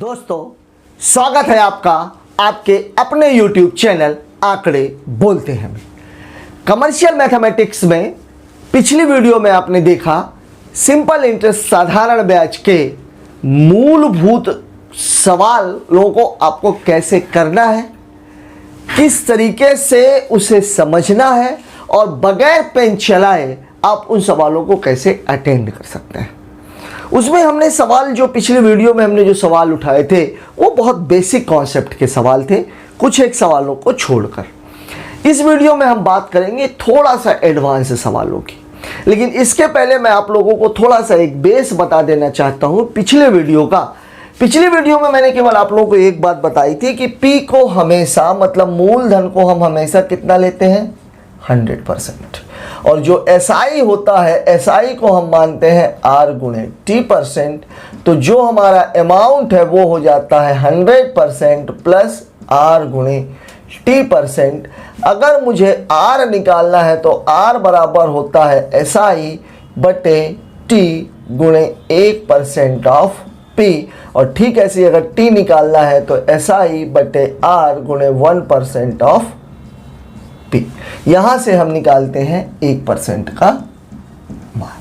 दोस्तों, स्वागत है आपका आपके अपने YouTube चैनल आंकड़े बोलते हैं में। कमर्शियल मैथमेटिक्स में पिछली वीडियो में आपने देखा सिंपल इंटरेस्ट साधारण ब्याज के मूलभूत सवालों को आपको कैसे करना है, किस तरीके से उसे समझना है और बगैर पेन चलाए आप उन सवालों को कैसे अटेंड कर सकते हैं। उसमें हमने सवाल जो पिछले वीडियो में हमने जो सवाल उठाए थे वो बहुत बेसिक कॉन्सेप्ट के सवाल थे, कुछ एक सवालों को छोड़कर। इस वीडियो में हम बात करेंगे थोड़ा सा एडवांस सवालों की, लेकिन इसके पहले मैं आप लोगों को थोड़ा सा एक बेस बता देना चाहता हूं पिछले वीडियो का। पिछली वीडियो में मैंने केवल आप लोगों को एक बात बताई थी कि P को हमेशा मतलब मूलधन को हम हमेशा कितना लेते हैं 100%, और जो SI होता है SI को हम मानते हैं R गुणे T%। तो जो हमारा अमाउंट है वो हो जाता है 100% प्लस R गुणे T%। अगर मुझे R निकालना है तो R बराबर होता है SI बटे T गुणे 1% ऑफ P, और ठीक ऐसे अगर T निकालना है तो SI बटे R गुणे 1% ऑफ P। यहां से हम निकालते हैं 1% का मान,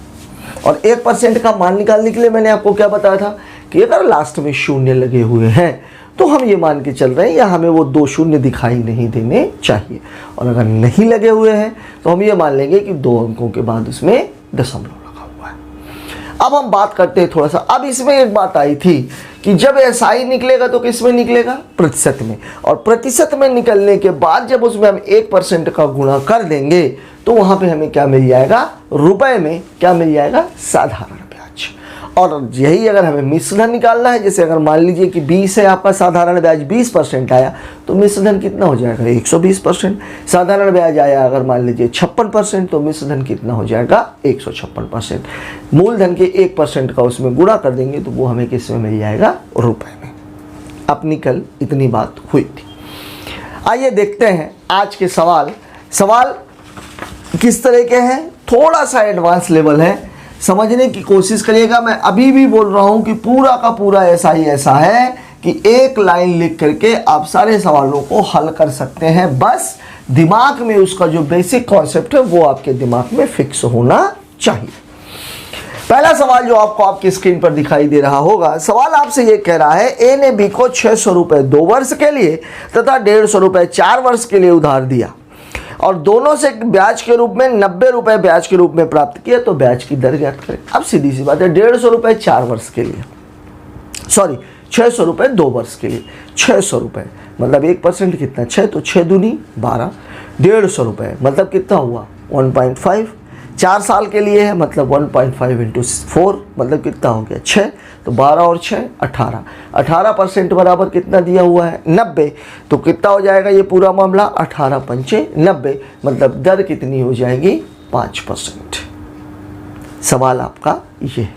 और 1% का मान निकालने के लिए मैंने आपको क्या बताया था कि अगर लास्ट में शून्य लगे हुए हैं तो हम ये मान के चल रहे हैं या हमें वो 2 शून्य दिखाई नहीं देने चाहिए, और अगर नहीं लगे हुए हैं तो हम ये मान लेंगे कि 2 अंकों के बाद उसमें दशमलव लगा हुआ है। अब हम बात करते हैं थोड़ा सा, अब इसमें एक बात आई थी कि जब SI निकलेगा तो किस में निकलेगा, प्रतिशत में, और प्रतिशत में निकलने के बाद जब उसमें हम 1% का गुणा कर देंगे तो वहां पे हमें क्या मिल जाएगा, रुपए में क्या मिल जाएगा, साधारण ब्याज। और यही अगर हमें मिश्रधन निकालना है, जैसे अगर मान लीजिए कि 20 है आपका साधारण ब्याज 20% आया तो मिश्रधन कितना हो जाएगा 120%। साधारण ब्याज आया अगर मान लीजिए 56% तो मिश्रधन कितना हो जाएगा 156%। मूलधन के 1% का उसमें गुणा कर देंगे तो वो हमें किस में मिल जाएगा, रुपए में। अपनी कल इतनी बात हुई थी। आइए देखते हैं आज के सवाल किस तरह के हैं, थोड़ा सा एडवांस लेवल है, समझने की कोशिश करिएगा। मैं अभी भी बोल रहा हूं कि पूरा का पूरा ऐसा ही ऐसा है कि एक लाइन लिख करके आप सारे सवालों को हल कर सकते हैं, बस दिमाग में उसका जो बेसिक कॉन्सेप्ट है वो आपके दिमाग में फिक्स होना चाहिए। पहला सवाल जो आपको आपकी स्क्रीन पर दिखाई दे रहा होगा, सवाल आपसे ये कह रहा है ए ने बी को 600 रुपये 2 वर्ष के लिए तथा 150 रुपये 4 वर्ष के लिए उधार दिया और दोनों से ब्याज के रूप में 90 रुपये ब्याज के रूप में प्राप्त किया, तो ब्याज की दर ज्ञात करें। अब सीधी सी बात है, 150 रुपये 4 वर्ष के लिए, सॉरी 600 रुपये 2 वर्ष के लिए, 600 रुपये मतलब 1% कितना 6, तो 6 दूनी 12, 150 रुपये मतलब कितना हुआ 1.5, 4 साल के लिए है मतलब 1.5 इंटू 4 मतलब कितना हो गया 6, तो 12 और 6 18, 18% बराबर कितना दिया हुआ है 90, तो कितना हो जाएगा ये पूरा मामला 18 पंचे 90 मतलब दर कितनी हो जाएगी 5%। सवाल आपका ये है।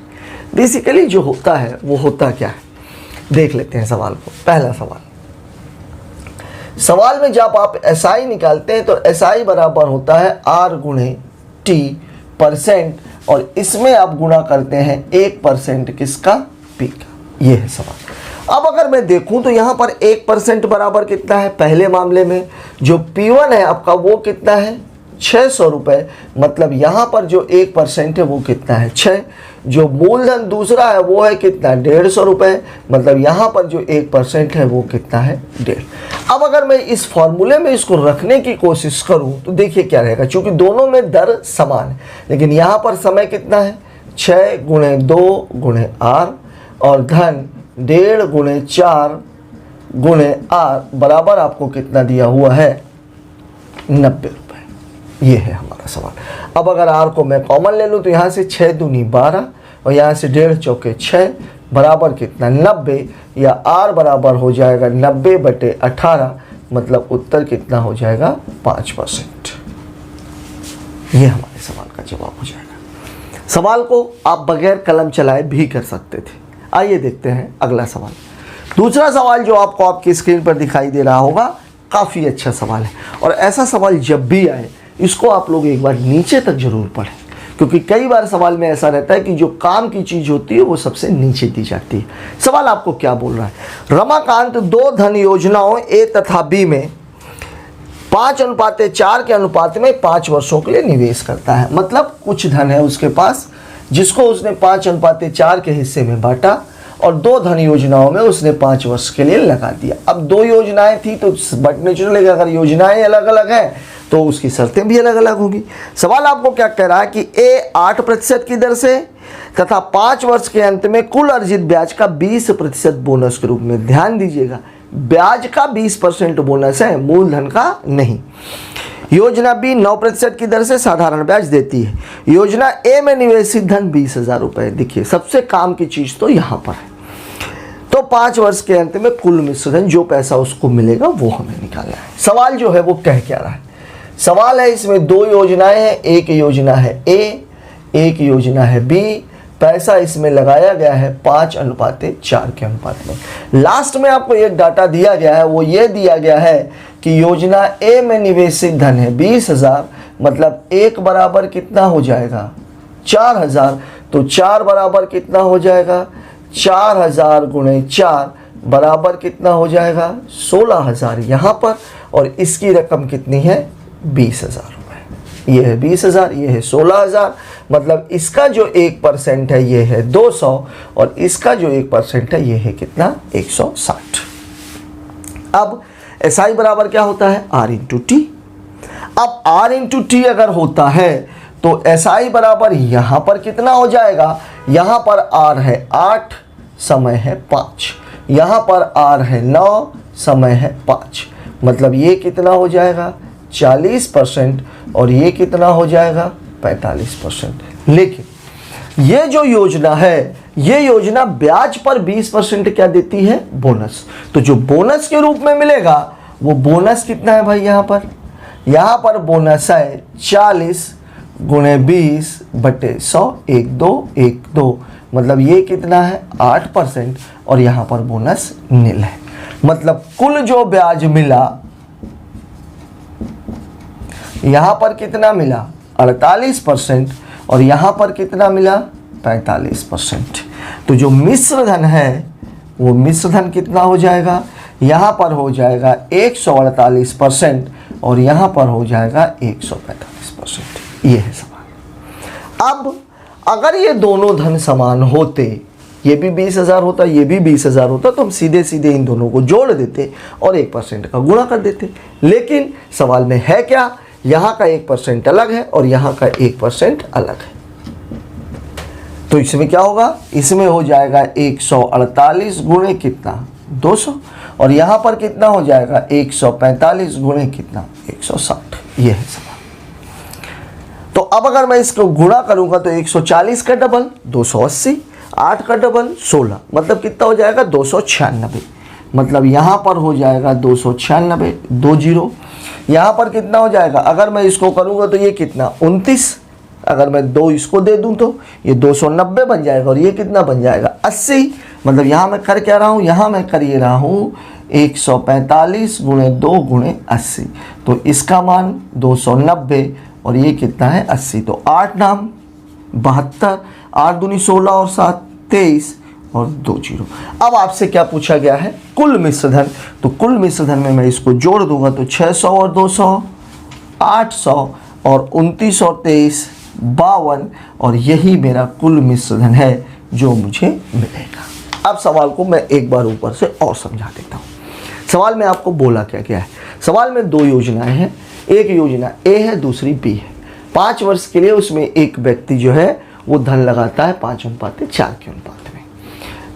बेसिकली जो होता है वो होता क्या है, देख लेते हैं सवाल को। पहला सवाल में जब आप SI निकालते हैं तो SI बराबर होता है R गुणे T%, और इसमें आप गुणा करते हैं 1% किसका, P का। ये है सवाल। अब अगर मैं देखूं तो यहाँ पर 1% बराबर कितना है, पहले मामले में जो P1 है आपका वो कितना है 600 रुपये, मतलब यहाँ पर जो 1% है वो कितना है 6, जो मूलधन दूसरा है वो है कितना 150 रुपये, मतलब यहाँ पर जो 1% है वो कितना है 1.5। अब अगर मैं इस फॉर्मूले में इसको रखने की कोशिश करूं तो देखिए क्या रहेगा, चूंकि दोनों में दर समान है लेकिन यहाँ पर समय कितना है 6 गुणे 2 गुणे R और धन 1.5 गुणे 4 गुणे R बराबर आपको कितना दिया हुआ है 90 रुपये। ये है हमारा सवाल। अब अगर R को मैं कॉमन ले लूँ तो यहाँ से 6 दूनी 12 और यहाँ से 1.5 चौके 6 बराबर कितना 90, या R बराबर हो जाएगा 90 बटे 18 मतलब उत्तर कितना हो जाएगा 5%। ये हमारे सवाल का जवाब हो जाएगा। सवाल को आप बगैर कलम चलाए भी कर सकते थे। आइए देखते हैं अगला सवाल। दूसरा सवाल जो आपको आपकी स्क्रीन पर दिखाई दे रहा होगा, काफ़ी अच्छा सवाल है, और ऐसा सवाल जब भी आए इसको आप लोग एक बार नीचे तक जरूर पढ़ें, क्योंकि कई बार सवाल में ऐसा रहता है कि जो काम की चीज होती है वो सबसे नीचे दी जाती है। सवाल आपको क्या बोल रहा है? रमाकांत 2 धन योजनाओं ए तथा बी में 5:4 के अनुपात में 5 वर्षों के लिए निवेश करता है। मतलब कुछ धन है उसके पास जिसको उसने 5:4 के हिस्से में बांटा और 2 धन योजनाओं में उसने 5 वर्ष के लिए लगा दिया। अब 2 योजनाएं थी तो बटने चुन, अगर योजनाएं अलग अलग हैं तो उसकी शर्तें भी अलग अलग होगी। सवाल आपको क्या कह रहा है कि ए 8% की दर से तथा 5 वर्ष के अंत में कुल अर्जित ब्याज का 20% बोनस के रूप में, ध्यान दीजिएगा ब्याज का 20% बोनस है, मूलधन का नहीं। योजना बी 9% की दर से साधारण ब्याज देती है। योजना ए में निवेशित धन 20,000 रुपए। देखिए सबसे काम की चीज तो यहां पर है। तो 5 वर्ष के अंत में कुल मिश्र धन जो पैसा उसको मिलेगा वो हमें निकालना है। सवाल जो है वो कह क्या रहा है? सवाल है इसमें 2 योजनाएं हैं, एक योजना है ए, एक योजना है बी। पैसा इसमें लगाया गया है 5:4 के अनुपात में। लास्ट में आपको एक डाटा दिया गया है, वो ये दिया गया है कि योजना ए में निवेशित धन है 20,000, मतलब 1 बराबर कितना हो जाएगा 4,000। तो 4 बराबर कितना हो जाएगा 4,000 गुणे 4 बराबर कितना हो जाएगा 16,000 यहाँ पर, और इसकी रकम कितनी है 20,000 रुपये। ये है 20,000, ये है 16,000, मतलब इसका जो 1% है ये है 200 और इसका जो 1% है ये है कितना 160। अब SI बराबर क्या होता है R इंटू टी। अब R इंटू टी अगर होता है तो SI बराबर यहां पर कितना हो जाएगा, यहां पर R है 8, समय है 5, यहां पर R है 9, समय है 5, मतलब ये कितना हो जाएगा 40% और ये कितना हो जाएगा 45%। लेकिन ये जो योजना है, ये योजना ब्याज पर 20% क्या देती है बोनस। तो जो बोनस के रूप में मिलेगा वो बोनस कितना है भाई, यहाँ पर बोनस है 40 गुणे 20/100, 1,2, मतलब ये कितना है 8% और यहाँ पर बोनस नील है। मतलब कुल जो ब्याज मिला यहाँ पर कितना मिला 48% और यहाँ पर कितना मिला 45%। तो जो मिश्र धन है वो मिश्र धन कितना हो जाएगा, यहाँ पर हो जाएगा 148% और यहाँ पर हो जाएगा 145%। ये है सवाल। अब अगर ये दोनों धन समान होते, ये भी 20,000 होता, ये भी 20,000 होता, तो हम सीधे सीधे इन दोनों को जोड़ देते और 1% का गुणा कर देते। लेकिन सवाल में है क्या, यहाँ का 1% अलग है और यहाँ का 1% अलग है। तो इसमें क्या होगा, इसमें हो जाएगा 148 गुणे कितना 200 और यहाँ पर कितना हो जाएगा 145 गुणे कितना 160। ये है सवाल। तो अब अगर मैं इसको गुणा करूंगा तो 140 का डबल 280, 8 का डबल 16, मतलब कितना हो जाएगा 296। मतलब यहाँ पर हो जाएगा 296, 2 जीरो। यहाँ पर कितना हो जाएगा, अगर मैं इसको करूँगा तो ये कितना 29, अगर मैं 2 इसको दे दूँ तो ये 290 बन जाएगा और ये कितना बन जाएगा 80। मतलब यहाँ मैं कर क्या रहा हूँ, यहाँ मैं कर ये रहा हूँ 145 गुणे 2 गुणे 80, तो इसका मान 290 और ये कितना है 80। तो 8 नाम 72, 8 दूनी 16 और 7 23 और 2 जीरो। अब आपसे क्या पूछा गया है कुल मिश्र धन। तो कुल मिश्र धन में मैं इसको जोड़ दूंगा तो 600 और 200 800 और 29 और 23 52 और यही मेरा कुल मिश्र धन है जो मुझे मिलेगा। अब सवाल को मैं एक बार ऊपर से और समझा देता हूँ। सवाल में आपको बोला क्या गया है, सवाल में 2 योजनाएं हैं, एक योजना ए है दूसरी बी है। 5 वर्ष के लिए उसमें एक व्यक्ति जो है वो धन लगाता है 5:4 के अनुपात में।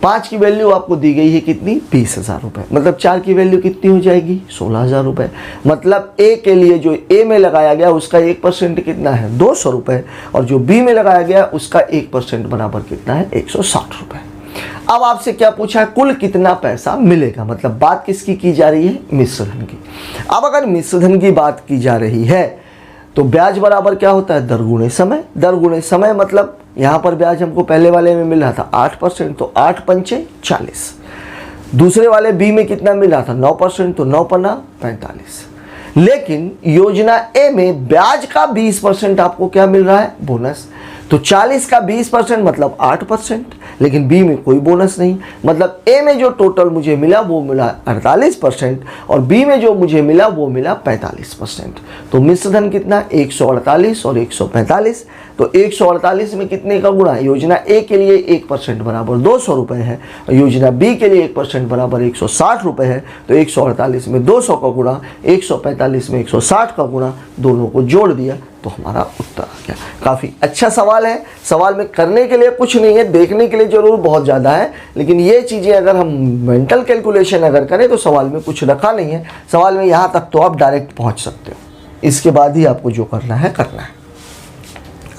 5 की वैल्यू आपको दी गई है कितनी 20,000 रुपये, मतलब 4 की वैल्यू कितनी हो जाएगी 16,000 रुपये। मतलब ए के लिए जो ए में लगाया गया उसका 1% कितना है 200 रुपये और जो बी में लगाया गया उसका 1% बराबर कितना है 160 रुपये। अब आपसे क्या पूछा है कुल कितना पैसा मिलेगा, मतलब बात किसकी की जा रही है मिश्र धन की। अब अगर मिश्र धन की बात की जा रही है तो ब्याज बराबर क्या होता है दर गुणे समय। दर गुणे समय मतलब यहाँ पर ब्याज हमको पहले वाले में मिल रहा था 8%, तो 8 पंचे 40। दूसरे वाले बी में कितना मिल रहा था 9%, तो 9 पन्ना 45। लेकिन योजना ए में ब्याज का 20% आपको क्या मिल रहा है बोनस। तो 40 का 20% मतलब 8%, लेकिन बी में कोई बोनस नहीं। मतलब ए में जो टोटल मुझे मिला वो मिला 48% और बी में जो मुझे मिला वो मिला 45%। तो मिश्र धन कितना, 148 और 145। तो 148 में कितने का गुणा, योजना ए के लिए 1% बराबर 200 रुपये है और योजना बी के लिए 1% बराबर 160 रुपये है। तो 148 में 200 का गुणा, 145 में 160 का गुणा, दोनों को जोड़ दिया तो हमारा उत्तर आ गया। काफ़ी अच्छा सवाल है। सवाल में करने के लिए कुछ नहीं है, देखने के लिए जरूर बहुत ज़्यादा है, लेकिन ये चीज़ें अगर हम मेंटल कैलकुलेशन अगर करें तो सवाल में कुछ रखा नहीं है। सवाल में यहाँ तक तो आप डायरेक्ट पहुँच सकते हो, इसके बाद ही आपको जो करना है करना है।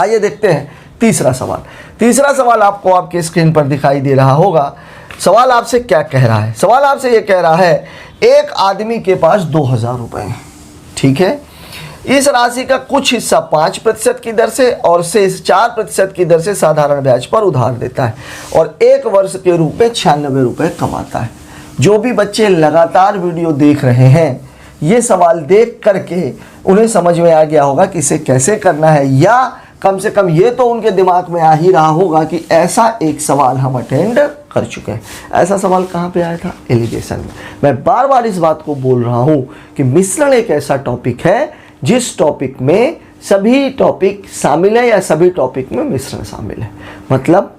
आइए देखते हैं तीसरा सवाल। तीसरा सवाल आपको आपके स्क्रीन पर दिखाई दे रहा होगा। सवाल आपसे क्या कह रहा है, सवाल आपसे ये कह रहा है एक आदमी के पास 2000 रुपये हैं, ठीक है। इस राशि का कुछ हिस्सा 5% की दर से और शेष 4% की दर से साधारण ब्याज पर उधार देता है और 1 वर्ष के रूप में 96 रुपये कमाता है। जो भी बच्चे लगातार वीडियो देख रहे हैं, ये सवाल देख करके उन्हें समझ में आ गया होगा कि इसे कैसे करना है, या कम से कम ये तो उनके दिमाग में आ ही रहा होगा कि ऐसा एक सवाल हम अटेंड कर चुके हैं। ऐसा सवाल कहाँ पे आया था, एलिगेशन में। मैं बार बार इस बात को बोल रहा हूँ कि मिश्रण एक ऐसा टॉपिक है जिस टॉपिक में सभी टॉपिक शामिल है या सभी टॉपिक में मिश्रण शामिल है। मतलब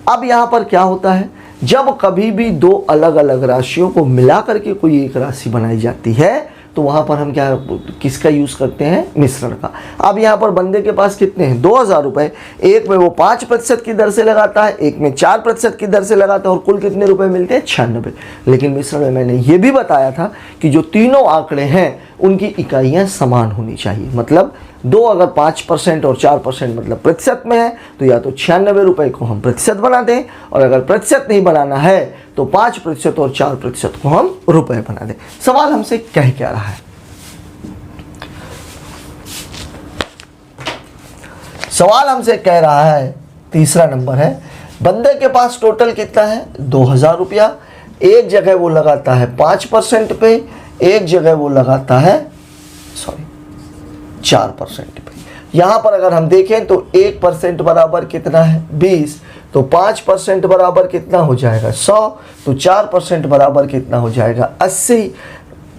अब यहाँ पर क्या होता है, जब कभी भी दो अलग अलग राशियों को मिला करके कोई एक राशि बनाई जाती है तो वहाँ पर हम क्या किसका यूज़ करते हैं, मिश्रण का। अब यहाँ पर बंदे के पास कितने हैं, 2000 रुपये। एक में वो 5% की दर से लगाता है, एक में 4% की दर से लगाता है और कुल कितने रुपए मिलते हैं, 96। लेकिन मिश्रण में मैंने ये भी बताया था कि जो तीनों आंकड़े हैं उनकी इकाइयाँ समान होनी चाहिए। मतलब दो अगर 5% और 4% मतलब प्रतिशत में है तो या तो 96 रुपये को हम प्रतिशत बना दें, और अगर प्रतिशत नहीं बनाना है तो 5% और 4% को हम रुपए बना दें। सवाल हमसे कह क्या रहा है, सवाल हमसे कह रहा है, तीसरा नंबर है, बंदे के पास टोटल कितना है, 2000 रुपया। एक जगह वो लगाता है 5% पे, एक जगह वो लगाता है 4% पे। यहाँ पर अगर हम देखें तो 1% बराबर कितना है, 20। तो 5% बराबर कितना हो जाएगा, 100। तो 4% बराबर कितना हो जाएगा, 80।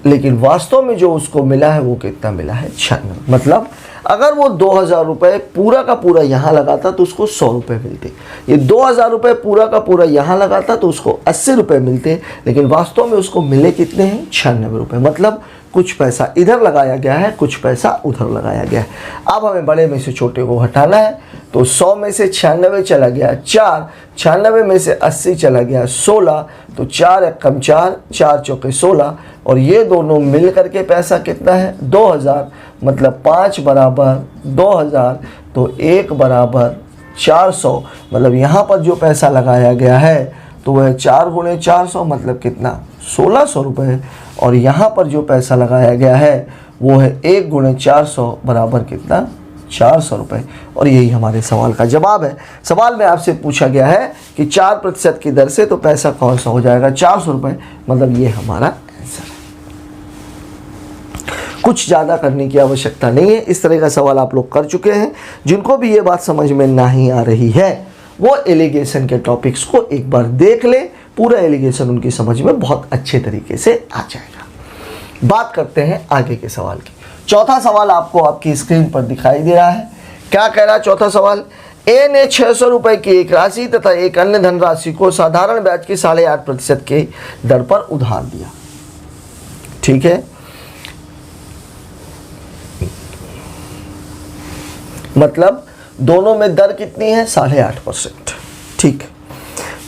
लेकिन वास्तव में जो उसको मिला है वो कितना मिला है, 96। मतलब अगर वो 2000 रुपये पूरा का पूरा यहाँ लगाता तो उसको 100 रुपये मिलते। ये 2000 रुपये पूरा का पूरा यहाँ लगाता तो उसको 80 रुपये मिलते, लेकिन वास्तव में उसको मिले कितने हैं, 96 रुपये। मतलब कुछ पैसा इधर लगाया गया है, कुछ पैसा उधर लगाया गया है। अब हमें बड़े में से छोटे को हटाना है, तो 100 में से 96 चला गया 4, 96 में से 80 चला गया 16, तो 4 एक कम 4, 4 चौके 16, और ये दोनों मिल करके पैसा कितना है, 2000। मतलब 5 बराबर 2000, तो 1 बराबर 400। मतलब यहाँ पर जो पैसा लगाया गया है तो वह 4 गुणे 400 मतलब कितना, 1600 रुपये। और यहाँ पर जो पैसा लगाया गया है वो है 1 गुणे 400 बराबर कितना, 400 रुपये। और यही हमारे सवाल का जवाब है। सवाल में आपसे पूछा गया है कि 4% की दर से तो पैसा कौन सा हो जाएगा, 400 रुपये। मतलब ये हमारा आंसर है। कुछ ज़्यादा करने की आवश्यकता नहीं है। इस तरह का सवाल आप लोग कर चुके हैं। जिनको भी ये बात समझ में नहीं आ रही है वो एलिगेशन के टॉपिक्स को एक बार देख ले, पूरा एलिगेशन उनकी समझ में बहुत अच्छे तरीके से आ जाएगा। बात करते हैं आगे के सवाल की। चौथा सवाल आपको आपकी स्क्रीन पर दिखाई दे रहा है। क्या कह रहा है चौथा सवाल, ए ने 600 रुपये की एक राशि तथा एक अन्य धनराशि को साधारण ब्याज की 8.5% की दर पर उधार दिया। ठीक है, मतलब दोनों में दर कितनी है, 8.5%। ठीक,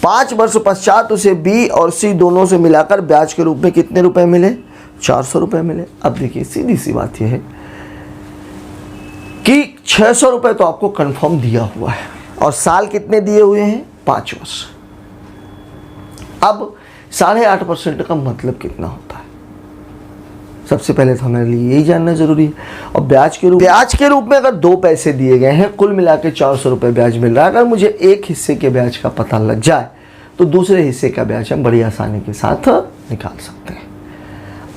5 वर्ष पश्चात उसे बी और सी दोनों से मिलाकर ब्याज के रूप में कितने रुपए मिले, 400 रुपये मिले। अब देखिए सीधी सी बात यह है कि 600 रुपये तो आपको कंफर्म दिया हुआ है और साल कितने दिए हुए हैं, 5 वर्ष। अब 8.5% का मतलब कितना होता है, सबसे पहले तो हमारे लिए यही जानना जरूरी है। और ब्याज के रूप में अगर 2 पैसे दिए गए हैं, कुल मिला के 400 रुपये ब्याज मिल रहा है। अगर मुझे एक हिस्से के ब्याज का पता लग जाए तो दूसरे हिस्से का ब्याज हम बड़ी आसानी के साथ निकाल सकते हैं।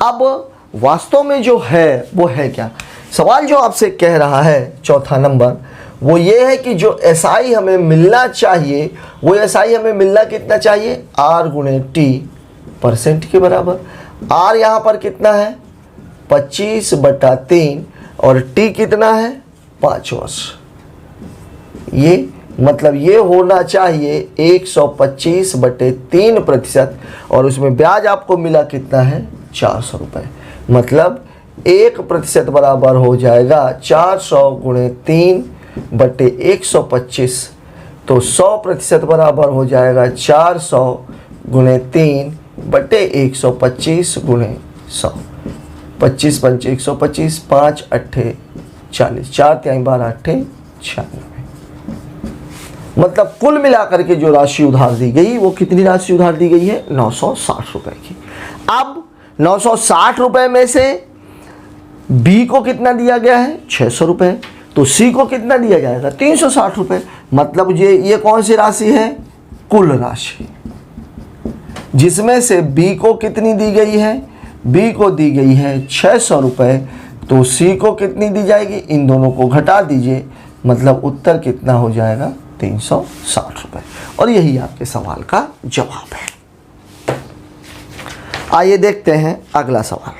अब वास्तव में जो है वो है क्या, सवाल जो आपसे कह रहा है चौथा नंबर, वो ये है कि जो SI हमें मिलना चाहिए वो SI हमें मिलना कितना चाहिए, R गुणे T परसेंट के बराबर। R यहाँ पर कितना है 25/3 और T कितना है 5 वर्ष। ये मतलब ये होना चाहिए 125/3% और उसमें ब्याज आपको मिला कितना है 400 रुपये। मतलब 1% बराबर हो जाएगा 400 गुणे 3/125। तो 100% बराबर हो जाएगा 400 गुणे 3/125 गुणे 100। 25 पंचे 125, 5 8 40, 4 3 12 8 96। मतलब कुल मिलाकर के जो राशि उधार दी गई वो कितनी राशि उधार दी गई है 960 रुपए की। अब 960 रुपए में से बी को कितना दिया गया है 600 रुपए, तो सी को कितना दिया जाएगा 360 रुपए। मतलब ये कौन सी राशि है, कुल राशि, जिसमें से बी को कितनी दी गई है, बी को दी गई है 600 रुपए, तो सी को कितनी दी जाएगी, इन दोनों को घटा दीजिए, मतलब उत्तर कितना हो जाएगा 360 रुपए। और यही आपके सवाल का जवाब है। आइए देखते हैं अगला सवाल।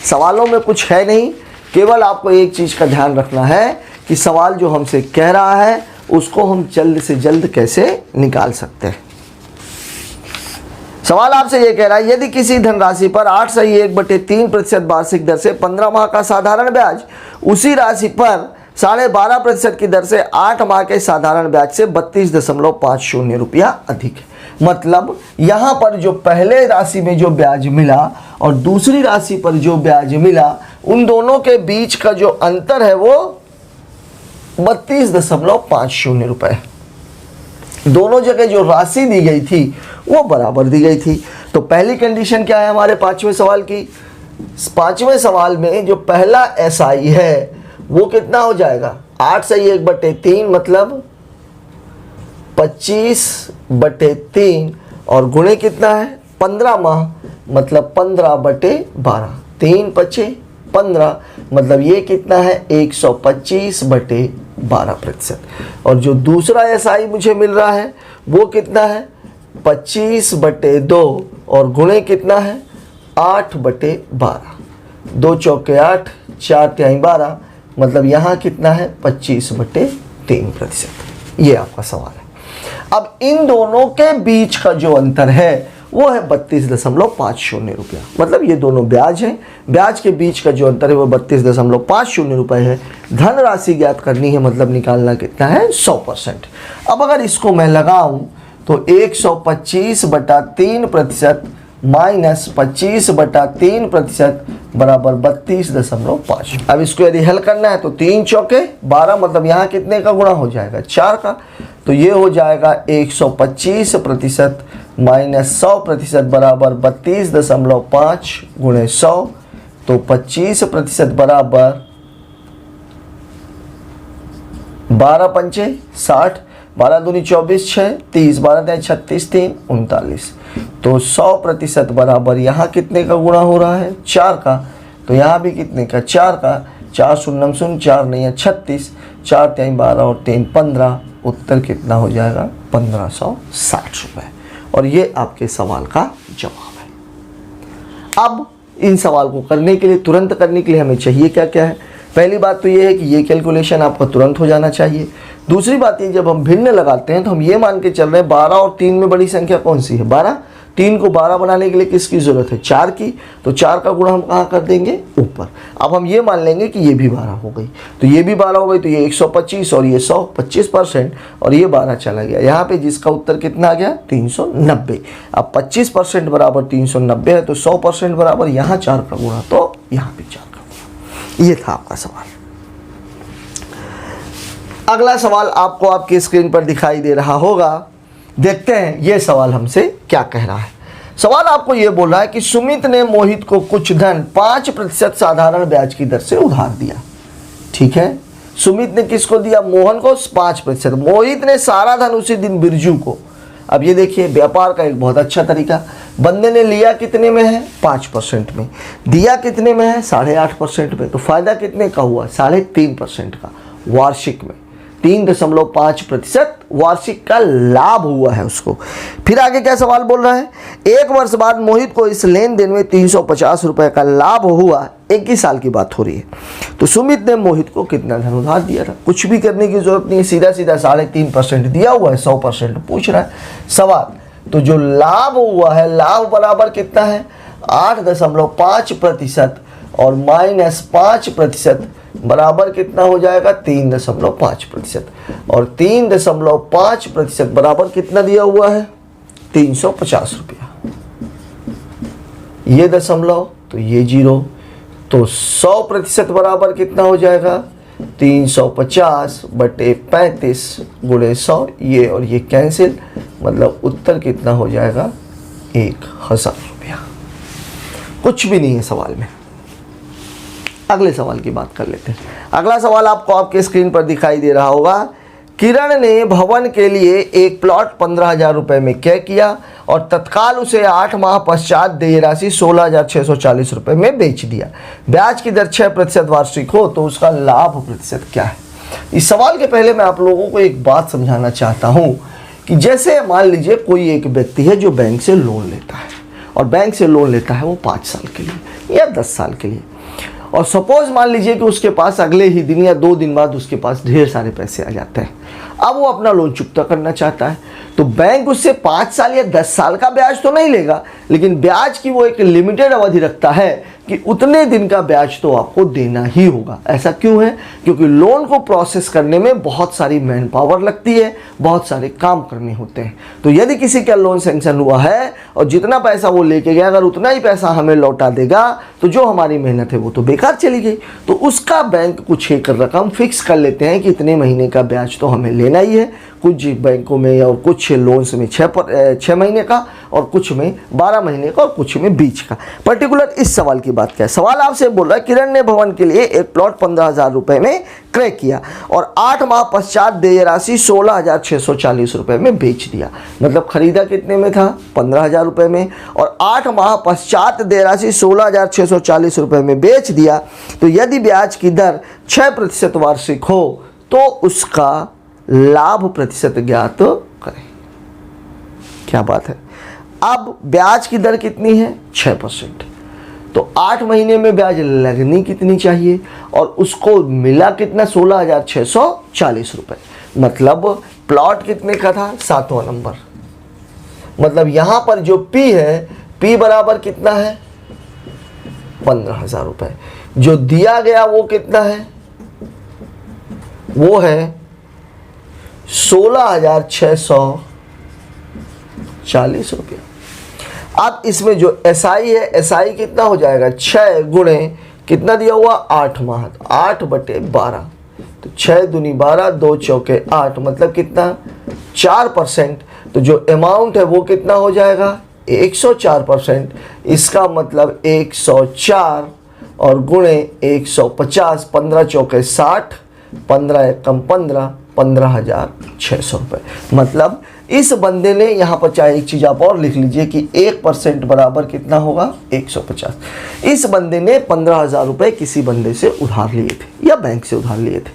सवालों में कुछ है नहीं, केवल आपको एक चीज का ध्यान रखना है कि सवाल जो हमसे कह रहा है उसको हम जल्द से जल्द कैसे निकाल सकते हैं। सवाल आपसे ये कह रहा है यदि किसी धनराशि पर 8.1/3% वार्षिक दर से 15 माह का साधारण ब्याज उसी राशि पर 12.5% की दर से 8 माह के साधारण ब्याज से 32.50 रुपया अधिक है। मतलब यहाँ पर जो पहले राशि में जो ब्याज मिला और दूसरी राशि पर जो ब्याज मिला उन दोनों के बीच का जो अंतर है वो 32.50 रुपए। दोनों जगह जो राशि दी गई थी वो बराबर दी गई थी। तो पहली कंडीशन क्या है हमारे पांचवें सवाल की, पांचवें सवाल में जो पहला SI है वो कितना हो जाएगा 8/1/3 मतलब 25/3 और गुणे कितना है 15 माह मतलब 15/12, 3 5 15 मतलब ये कितना है 125/12%। और जो दूसरा SI मुझे मिल रहा है वो कितना है 25/2 और गुणे कितना है 8/12, 2 चौके 8, 4 तिहाई 12 मतलब यहाँ कितना है 25/3%। ये आपका सवाल है। अब इन दोनों के बीच का जो अंतर है वो है 32.50 रुपया। मतलब ये दोनों ब्याज हैं, ब्याज के बीच का जो अंतर है वो 32.50 रुपये है। धनराशि ज्ञात करनी है मतलब निकालना कितना है 100%। अब अगर इसको मैं लगाऊं तो 125/3% माइनस 25/3% बराबर 32.5। अब इसको यदि हल करना है तो 3 चौके 12 मतलब यहाँ कितने का गुणा हो जाएगा 4 का, तो ये हो जाएगा 125% माइनस 100% बराबर 32.5 गुणे 100, तो 25% बराबर 12 पंचे 60, 12 दूनी 24, 6 30, 12 तिहाई 36, 3 39, तो 100% बराबर यहाँ कितने का गुणा हो रहा है 4 का, तो यहाँ भी कितने का 4 का, 4 शून्य 0 4 नहीं है 36, 4 तिहाई 12 और 3 15, उत्तर कितना हो जाएगा 1560 रुपये। और ये आपके सवाल का जवाब है। अब इन सवाल को करने के लिए, तुरंत करने के लिए हमें चाहिए क्या क्या है। पहली बात तो ये है कि ये कैलकुलेशन आपका तुरंत हो जाना चाहिए। दूसरी बात ये, जब हम भिन्न लगाते हैं तो हम ये मान के चल रहे हैं 12 और 3 में बड़ी संख्या कौन सी है 12। 3 को 12 बनाने के लिए किसकी ज़रूरत है 4 की, तो 4 का गुणा हम कहाँ कर देंगे ऊपर। अब हम ये मान लेंगे कि ये भी 12 हो गई, तो ये भी 12 हो गई, तो ये 125 और ये 100 25% और ये 12 चला गया यहाँ पे, जिसका उत्तर कितना आ गया 390। अब 25% बराबर 390 है, तो 100% बराबर यहाँ 4 का गुणा, तो यहाँ भी 4 का गुणा। ये था आपका सवाल। अगला सवाल आपको आपकी स्क्रीन पर दिखाई दे रहा होगा। देखते हैं ये सवाल हमसे क्या कह रहा है। सवाल आपको ये बोल रहा है कि सुमित ने मोहित को कुछ धन 5% साधारण ब्याज की दर से उधार दिया। ठीक है, सुमित ने किसको दिया मोहन को 5%, मोहित ने सारा धन उसी दिन बिरजू को। अब ये देखिए व्यापार का एक बहुत अच्छा तरीका, बंदे ने लिया कितने में है 5% में, दिया कितने में है 8.5% में, तो फायदा कितने का हुआ 3.5% का वार्षिक में। 3.5% वार्षिक का लाभ हुआ है उसको। फिर आगे क्या सवाल बोल रहा है, 1 वर्ष बाद मोहित को इस लेन देन में 350 रुपए का लाभ हुआ। 21 साल की बात हो रही है। तो सुमित ने मोहित को कितना धन उधार दिया था? कुछ भी करने की जरूरत नहीं है, सीधा सीधा 3.5% दिया हुआ है, 100% पूछ रहा है सवाल। तो जो लाभ हुआ है, लाभ बराबर कितना है 8.5% और -5% बराबर कितना हो जाएगा 3.5%। और 3.5% बराबर कितना दिया हुआ है 350 रुपया। ये दशमलव तो ये 0, तो 100% बराबर कितना हो जाएगा 350/35 × 100। ये और ये कैंसिल, मतलब उत्तर कितना हो जाएगा 1000 रुपया। कुछ भी नहीं है सवाल में। अगले सवाल की बात कर लेते हैं। अगला सवाल आपको आपके स्क्रीन पर दिखाई दे रहा होगा। किरण ने भवन के लिए एक प्लॉट 15,000 रुपये में क्रय किया और तत्काल उसे 8 माह पश्चात देय राशि 16,640 रुपये में बेच दिया। ब्याज की दर 6% वार्षिक हो तो उसका लाभ प्रतिशत क्या है? इस सवाल के पहले मैं आप लोगों को एक बात समझाना चाहता हूँ कि जैसे मान लीजिए कोई एक व्यक्ति है जो बैंक से लोन लेता है, और बैंक से लोन लेता है वो 5 साल के लिए या 10 साल के लिए, और सपोज मान लीजिए कि उसके पास अगले ही दिन या 2 दिन बाद उसके पास ढेर सारे पैसे आ जाते हैं। अब वो अपना लोन चुकता करना चाहता है, तो बैंक उससे 5 साल या 10 साल का ब्याज तो नहीं लेगा, लेकिन ब्याज की वो एक लिमिटेड अवधि रखता है कि उतने दिन का ब्याज तो आपको देना ही होगा। ऐसा क्यों है? क्योंकि लोन को प्रोसेस करने में बहुत सारी मैन पावर लगती है, बहुत सारे काम करने होते हैं। तो यदि किसी का लोन सैंक्शन हुआ है और जितना पैसा वो लेके गया, अगर उतना ही पैसा हमें लौटा देगा तो जो हमारी मेहनत है वो तो बेकार चली गई। तो उसका बैंक कुछ एक रकम फिक्स कर लेते हैं कि इतने महीने का ब्याज तो हमें लेना ही है। कुछ बैंकों में और कुछ लोन्स में 6 महीने का, और कुछ में 12 महीने का, और कुछ में 20 का। पर्टिकुलर इस सवाल की बात क्या है? सवाल आपसे बोल रहा है किरण ने भवन के लिए एक प्लॉट 15,000 रुपये में क्रय किया और 8 माह पश्चात देय राशि 16,640 रुपये में बेच दिया। मतलब खरीदा कितने में था 15,000 रुपये में, और 8 माह पश्चात देय राशि 16,640 रुपये में बेच दिया। तो यदि ब्याज की दर 6% वार्षिक हो तो उसका लाभ प्रतिशत ज्ञात करें। क्या बात है। अब ब्याज की दर कितनी है 6%, तो 8 महीने में ब्याज लगनी कितनी चाहिए, और उसको मिला कितना 16,640 रुपये। मतलब प्लॉट कितने का था 7वां नंबर। मतलब यहां पर जो P है, P बराबर कितना है 15,000 रुपये। जो दिया गया वो कितना है, वो है 16,640 रुपया। अब इसमें जो SI है, SI कितना हो जाएगा 6 गुणे कितना दिया हुआ 8 माह, 8/12, तो 6 दूनी 12, 2 चौके 8, मतलब कितना 4%। तो जो अमाउंट है वो कितना हो जाएगा 104%। इसका मतलब 104 और गुणे 150, 15 चौके 60, 15 एकम 15, 15,600 रुपये। मतलब इस बंदे ने यहाँ पर, चाहे एक चीज़ आप और लिख लीजिए कि 1% बराबर कितना होगा 150। इस बंदे ने 15,000 रुपये किसी बंदे से उधार लिए थे या बैंक से उधार लिए थे।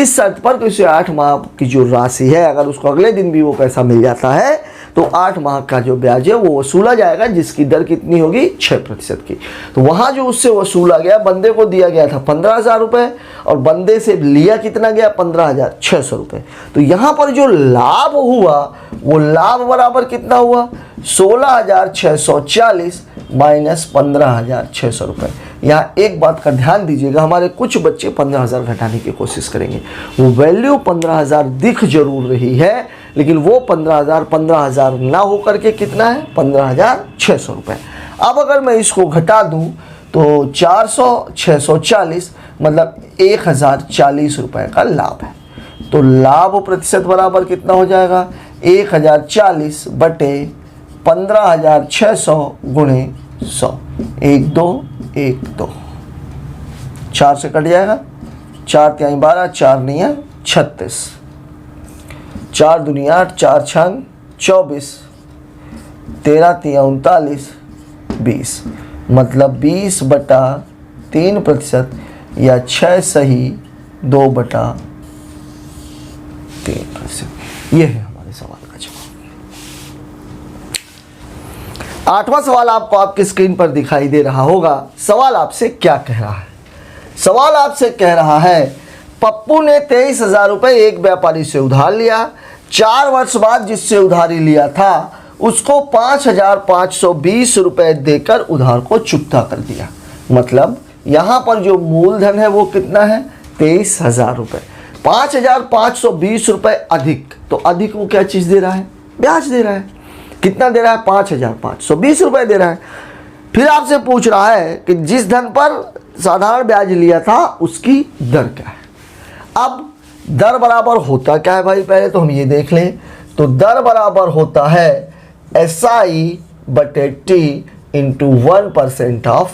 इस शर्त पर कि उसे 8 माह की जो राशि है, अगर उसको अगले दिन भी वो पैसा मिल जाता है तो 8 माह का जो ब्याज है वो वसूला जाएगा, जिसकी दर कितनी होगी 6% की। तो वहाँ जो उससे वसूला गया, बंदे को दिया गया था 15,000 रुपये और बंदे से लिया कितना गया 15,600 रुपये। तो यहाँ पर जो लाभ हुआ वो लाभ बराबर कितना हुआ 16,640 माइनस 15,600 रुपये। यहाँ एक बात का ध्यान दीजिएगा, हमारे कुछ बच्चे 15,000 घटाने की कोशिश करेंगे। वो वैल्यू 15,000 दिख जरूर रही है, लेकिन वो 15,000 ना होकर के कितना है 15,600 रुपये। अब अगर मैं इसको घटा दूं तो 400 640 मतलब 1,040 रुपये का लाभ है। तो लाभ प्रतिशत बराबर कितना हो जाएगा 1,040 बटे 15,600 गुणे 100। 1 2 1 2 4 से कट जाएगा, 4 तिहाई 12, 4 निया 36, 4 दूनी 8, 4 छंग 24, 13 तिया 39, 20। मतलब 20/3% या 6 सही 2/3 3%। ये है हमारे सवाल का जवाब। 8वां सवाल आपको आपकी स्क्रीन पर दिखाई दे रहा होगा। सवाल आपसे क्या कह रहा है? सवाल आपसे कह रहा है, पप्पू ने 23,000 रुपये एक व्यापारी से उधार लिया। 4 वर्ष बाद जिससे उधारी लिया था उसको 5,520 रुपये देकर उधार को चुकता कर दिया। मतलब यहाँ पर जो मूलधन है वो कितना है? 23,000 रुपये। 5,520 रुपये अधिक, तो अधिक वो क्या चीज़ दे रहा है? ब्याज दे रहा है। कितना दे रहा है? 5,520 रुपये दे रहा है। फिर आपसे पूछ रहा है कि जिस धन पर साधारण ब्याज लिया था उसकी दर क्या है। अब दर बराबर होता क्या है भाई? पहले तो हम ये देख लें। तो दर बराबर होता है SI/T इंटू 1% ऑफ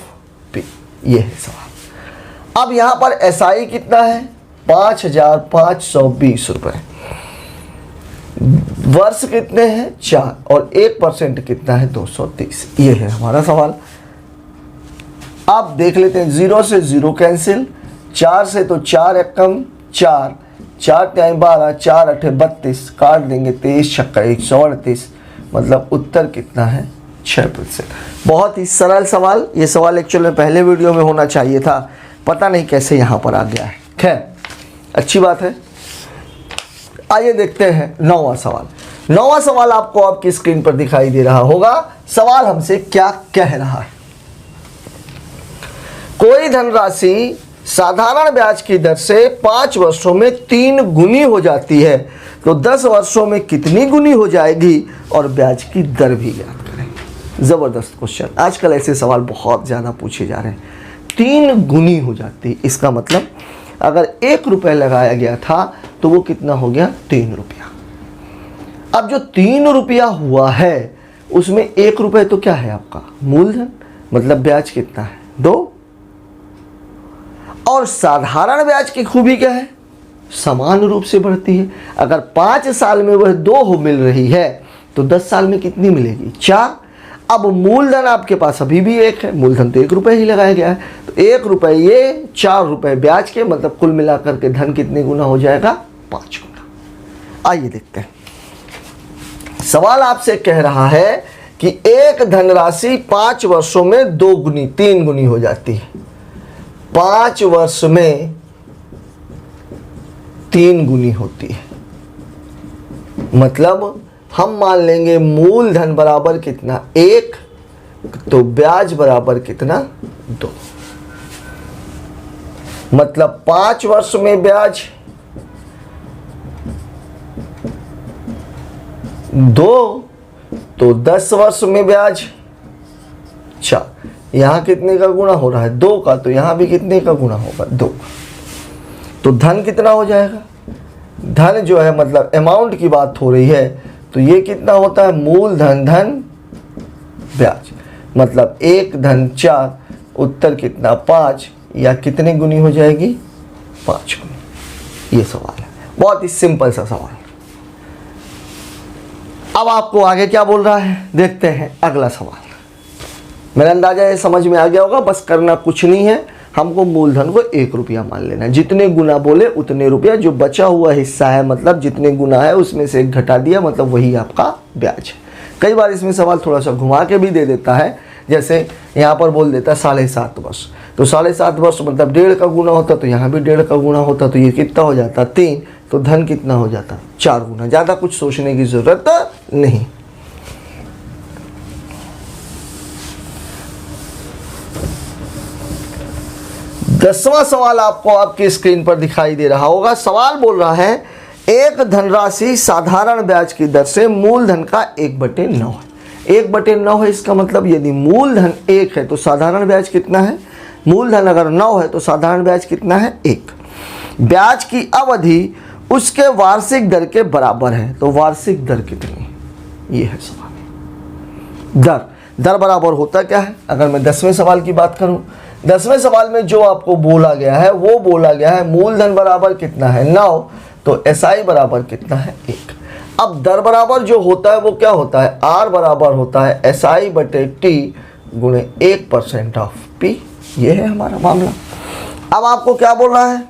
P। ये है सवाल। अब यहाँ पर SI कितना है? 5,520 रुपये। वर्ष कितने हैं? 4, और 1% कितना है? 230। ये है हमारा सवाल। अब देख लेते हैं, 0 से 0 कैंसिल, 4 से तो 4 एकम 4, 4 × 12, 4 × 8 32, काट देंगे 23 छक्का 138। मतलब उत्तर कितना है? 6%। बहुत ही सरल सवाल। ये सवाल एक्चुअल में पहले वीडियो में होना चाहिए था, पता नहीं कैसे यहाँ पर आ गया है। खैर, अच्छी बात है। आइए देखते हैं 9वां सवाल। 9वां सवाल आपको आपकी स्क्रीन पर दिखाई दे रहा होगा। सवाल हमसे क्या कह रहा है? कोई धनराशि साधारण ब्याज की दर से 5 वर्षों में 3 गुनी हो जाती है, तो 10 वर्षों में कितनी गुनी हो जाएगी और ब्याज की दर भी ज्ञात करें। ज़बरदस्त क्वेश्चन। आजकल ऐसे सवाल बहुत ज़्यादा पूछे जा रहे हैं। 3 गुनी हो जाती है, इसका मतलब अगर 1 रुपये लगाया गया था तो वो कितना हो गया? 3 रुपया। अब जो 3 रुपया हुआ है उसमें 1 रुपये तो क्या है आपका? मूलधन। मतलब ब्याज कितना है? 2। और साधारण ब्याज की खूबी क्या है? समान रूप से बढ़ती है। अगर 5 साल में वह 2 मिल रही है तो 10 साल में कितनी मिलेगी? 4। अब मूलधन आपके पास अभी भी 1 है, मूलधन तो 1 रुपये ही लगाया गया है, तो 1 रुपये ये, 4 रुपये ब्याज के, मतलब कुल मिलाकर के धन कितने गुना हो जाएगा? 5 गुना। आइए देखते हैं। सवाल आपसे कह रहा है कि एक धनराशि 5 वर्षों में 2 गुनी 3 गुनी हो जाती है। 5 वर्ष में 3 गुनी होती है। मतलब हम मान लेंगे मूलधन बराबर कितना? 1, तो ब्याज बराबर कितना? 2। मतलब 5 वर्ष में ब्याज 2, तो 10 वर्ष में ब्याज 4। यहां कितने का गुणा हो रहा है? 2 का, तो यहां भी कितने का गुणा होगा? 2 का। तो धन कितना हो जाएगा? धन जो है, मतलब अमाउंट की बात हो रही है, तो ये कितना होता है? मूलधन धन ब्याज। मतलब 1 धन 4, उत्तर कितना? 5, या कितने गुनी हो जाएगी? 5 गुनी। ये सवाल है, बहुत ही सिंपल सा सवाल। अब आपको आगे क्या बोल रहा है, देखते हैं अगला सवाल। मेरा अंदाजा ये समझ में आ गया होगा। बस करना कुछ नहीं है, हमको मूलधन को 1 रुपया मान लेना है। जितने गुना बोले उतने रुपया, जो बचा हुआ हिस्सा है मतलब जितने गुना है उसमें से 1 घटा दिया, मतलब वही आपका ब्याज है। कई बार इसमें सवाल थोड़ा सा घुमा के भी दे देता है, जैसे यहाँ पर बोल देता है 7.5 वर्ष, तो 7.5 वर्ष मतलब 1.5 का गुना होता, तो यहाँ भी 1.5 का गुना होता, तो ये कितना हो जाता? 3। तो धन कितना हो जाता? 4 गुना। ज़्यादा कुछ सोचने की ज़रूरत नहीं। दसवां सवाल आपको आपकी स्क्रीन पर दिखाई दे रहा होगा। सवाल बोल रहा है, एक धनराशि साधारण ब्याज की दर से मूलधन का 1/9 है। 1/9 है, इसका मतलब यदि मूलधन 1 है तो साधारण ब्याज कितना है? मूलधन अगर 9 है तो साधारण ब्याज कितना है? 1। ब्याज की अवधि उसके वार्षिक दर के बराबर है, तो वार्षिक दर कितनी? ये है सवाल। दर बराबर होता क्या है? अगर मैं 10वें सवाल की बात करूं, 10वें सवाल में जो आपको बोला गया है वो बोला गया है मूलधन बराबर कितना है? 9, तो SI बराबर कितना है? 1। अब दर बराबर जो होता है वो क्या होता है? R बराबर होता है SI/T गुणे 1% ऑफ P। ये है हमारा मामला। अब आपको क्या बोल रहा है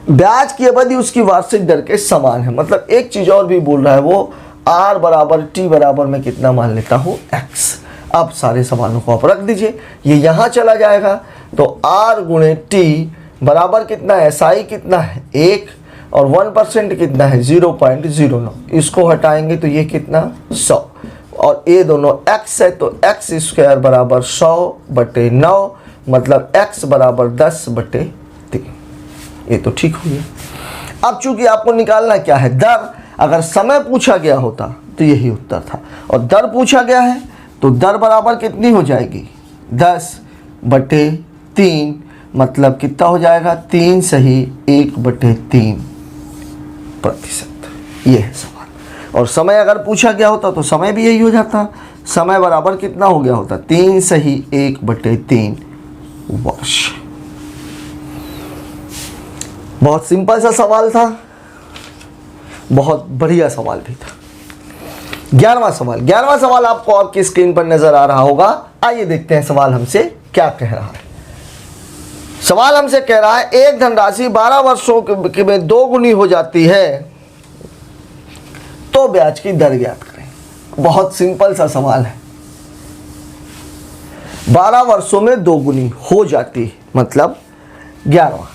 ब्याज की अवधि उसकी वार्षिक दर के समान है। मतलब एक चीज और भी बोल रहा है वो, आर बराबर टी बराबर मैं कितना मान लेता हूँ एक्स। अब सारे सवालों को आप रख दीजिए, ये यहाँ चला जाएगा तो आर गुणे टी बराबर कितना है, एसआई कितना है 1 और 1% कितना है 0.09, इसको हटाएंगे तो ये कितना 100 और ये दोनों x है तो x स्क्वायर बराबर 100/9 मतलब x बराबर 10/3। ये तो ठीक हो गया। अब चूंकि आपको निकालना क्या है दर, अगर समय पूछा गया होता तो यही उत्तर था और दर पूछा गया है तो दर बराबर कितनी हो जाएगी 10/3 मतलब कितना हो जाएगा 3 सही 1/3%। ये है सवाल। और समय अगर पूछा गया होता तो समय भी यही हो जाता, समय बराबर कितना हो गया होता 3 सही 1/3 वर्ष। बहुत सिंपल सा सवाल था, बहुत बढ़िया सवाल भी था। 11वां सवाल आपको आपकी स्क्रीन पर नजर आ रहा होगा। आइए देखते हैं सवाल हमसे क्या कह रहा है। सवाल हमसे कह रहा है एक धनराशि 12 वर्षों में 2 गुनी हो जाती है तो ब्याज की दर ज्ञात करें। बहुत सिंपल सा सवाल है। 12 वर्षों में 2 गुनी हो जाती है मतलब 11वां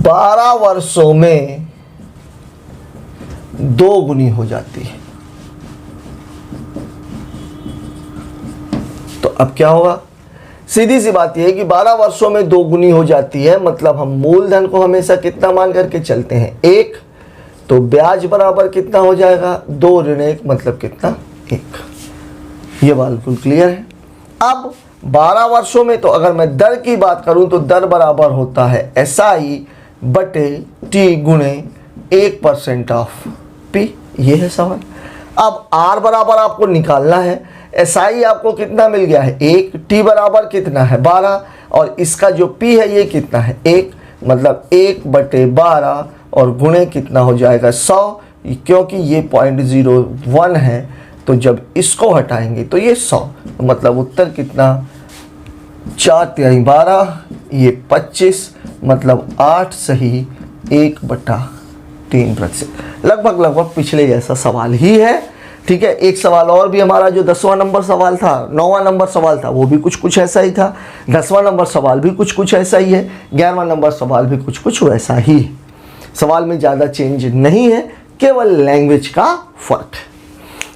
12 वर्षों में 2 गुनी हो जाती है तो अब क्या होगा, सीधी सी बात यह है कि 12 वर्षों में 2 गुनी हो जाती है मतलब हम मूलधन को हमेशा कितना मान करके चलते हैं 1, तो ब्याज बराबर कितना हो जाएगा 2 ऋण 1 मतलब कितना 1। ये बिल्कुल क्लियर है। अब 12 वर्षों में तो अगर मैं दर की बात करूं तो दर बराबर होता है SI बटे टी गुणे 1% ऑफ पी। ये है सवाल। अब R बराबर आपको निकालना है, SI आपको कितना मिल गया है 1, T बराबर कितना है 12 और इसका जो P है ये कितना है 1 मतलब 1/12 और गुणे कितना हो जाएगा 100, क्योंकि ये 0.01 है तो जब इसको हटाएंगे तो ये 100 मतलब उत्तर कितना 4×12 ये 25 मतलब 8 सही 1/3%। लगभग पिछले जैसा सवाल ही है। ठीक है, एक सवाल और भी हमारा जो 10वां नंबर सवाल था, 9वां नंबर सवाल था, वो भी कुछ ऐसा ही था। 10वां नंबर सवाल भी कुछ ऐसा ही है। 11वां नंबर सवाल भी कुछ वैसा ही है। सवाल में ज़्यादा चेंज नहीं है, केवल लैंग्वेज का फर्क है।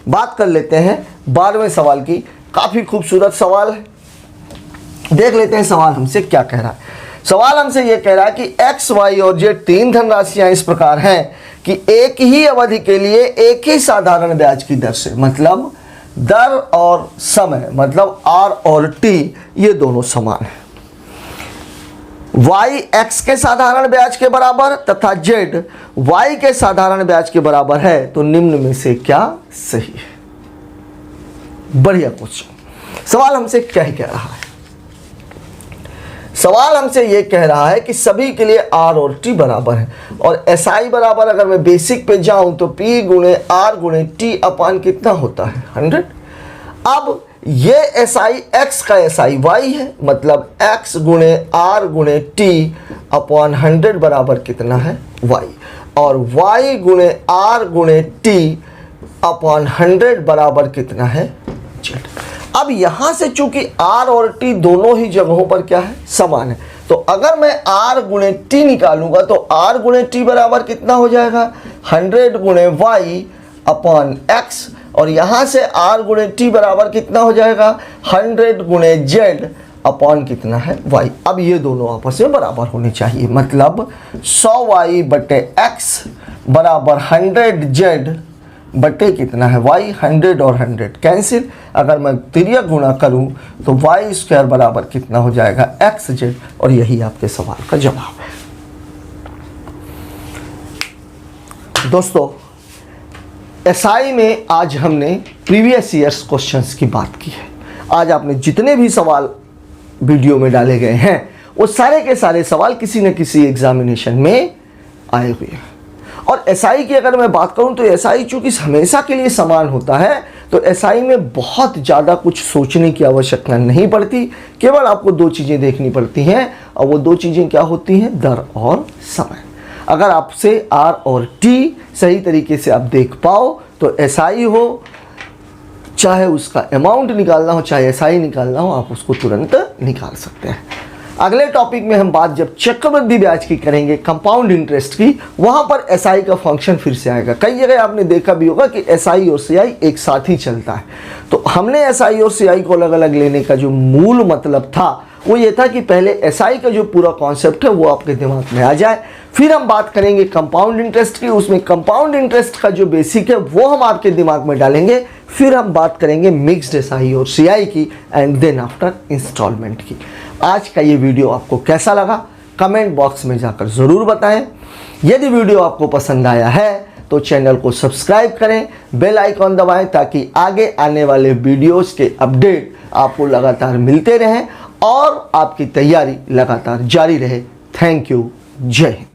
बात कर लेते हैं 12वें सवाल की। काफ़ी खूबसूरत सवाल है, देख लेते हैं सवाल हमसे क्या कह रहा है। सवाल हमसे यह कह रहा है कि एक्स वाई और जेड 3 धनराशियां इस प्रकार हैं कि एक ही अवधि के लिए एक ही साधारण ब्याज की दर से, मतलब दर और समय मतलब आर और टी ये दोनों समान है। y x के साधारण ब्याज के बराबर तथा z y के साधारण ब्याज के बराबर है तो निम्न में से क्या सही है। बढ़िया क्वेश्चन। सवाल हमसे क्या कह रहा है, सवाल हमसे यह कह रहा है कि सभी के लिए r और t बराबर है और SI बराबर, अगर मैं बेसिक पे जाऊं तो P गुणे R गुणे T अपान कितना होता है 100। अब ये SI x का SI y है मतलब x गुणे R गुणे T अपान 100 बराबर कितना है y, और y गुणे R गुणे T अपान 100 बराबर कितना है z। अब यहां से चूंकि R और T दोनों ही जगहों पर क्या है समान है, तो अगर मैं R गुणे T निकालूंगा तो R गुणे T बराबर कितना हो जाएगा 100 गुणे y अपान x, और यहां से R गुणे T बराबर कितना हो जाएगा 100 गुणे z अपान कितना है y। अब ये दोनों आपस में बराबर होने चाहिए, मतलब 100y बटे x बराबर 100z बटे कितना है y। 100 और 100 कैंसिल, अगर मैं तिर्यक गुणा करूं तो y स्क्वायर बराबर कितना हो जाएगा xz, और यही आपके सवाल का जवाब है। दोस्तों, SI में आज हमने प्रीवियस ईयर्स क्वेश्चंस की बात की है। आज आपने जितने भी सवाल वीडियो में डाले गए हैं वो सारे के सारे सवाल किसी न किसी एग्जामिनेशन में आए हुए हैं। और SI की अगर मैं बात करूं तो SI चूंकि हमेशा के लिए समान होता है तो एसआई में बहुत ज़्यादा कुछ सोचने की आवश्यकता नहीं पड़ती, केवल आपको 2 चीज़ें देखनी पड़ती हैं, और वो 2 चीज़ें क्या होती हैं? दर और समय। अगर आपसे आर और टी सही तरीके से आप देख पाओ तो एसआई हो, चाहे उसका अमाउंट निकालना हो, चाहे एसआई निकालना हो, आप उसको तुरंत निकाल सकते हैं। अगले टॉपिक में हम बात जब चक्रवृद्धि ब्याज की करेंगे, कंपाउंड इंटरेस्ट की, वहां पर एसआई का फंक्शन फिर से आएगा। कई जगह आपने देखा भी होगा कि एसआई और सीआई एक साथ ही चलता है। तो हमने एसआई और सीआई को अलग अलग लेने का जो मूल मतलब था वो ये था कि पहले एसआई का जो पूरा कॉन्सेप्ट है वो आपके दिमाग में आ जाए, फिर हम बात करेंगे कंपाउंड इंटरेस्ट की। उसमें कंपाउंड इंटरेस्ट का जो बेसिक है वो हम आपके दिमाग में डालेंगे, फिर हम बात करेंगे मिक्स्ड एसआई और सीआई की, एंड देन आफ्टर इंस्टॉलमेंट की। आज का ये वीडियो आपको कैसा लगा कमेंट बॉक्स में जाकर ज़रूर बताएं। यदि वीडियो आपको पसंद आया है तो चैनल को सब्सक्राइब करें, बेल आइकॉन दबाएं ताकि आगे आने वाले वीडियोस के अपडेट आपको लगातार मिलते रहें और आपकी तैयारी लगातार जारी रहे। Thank you. जय हिंद।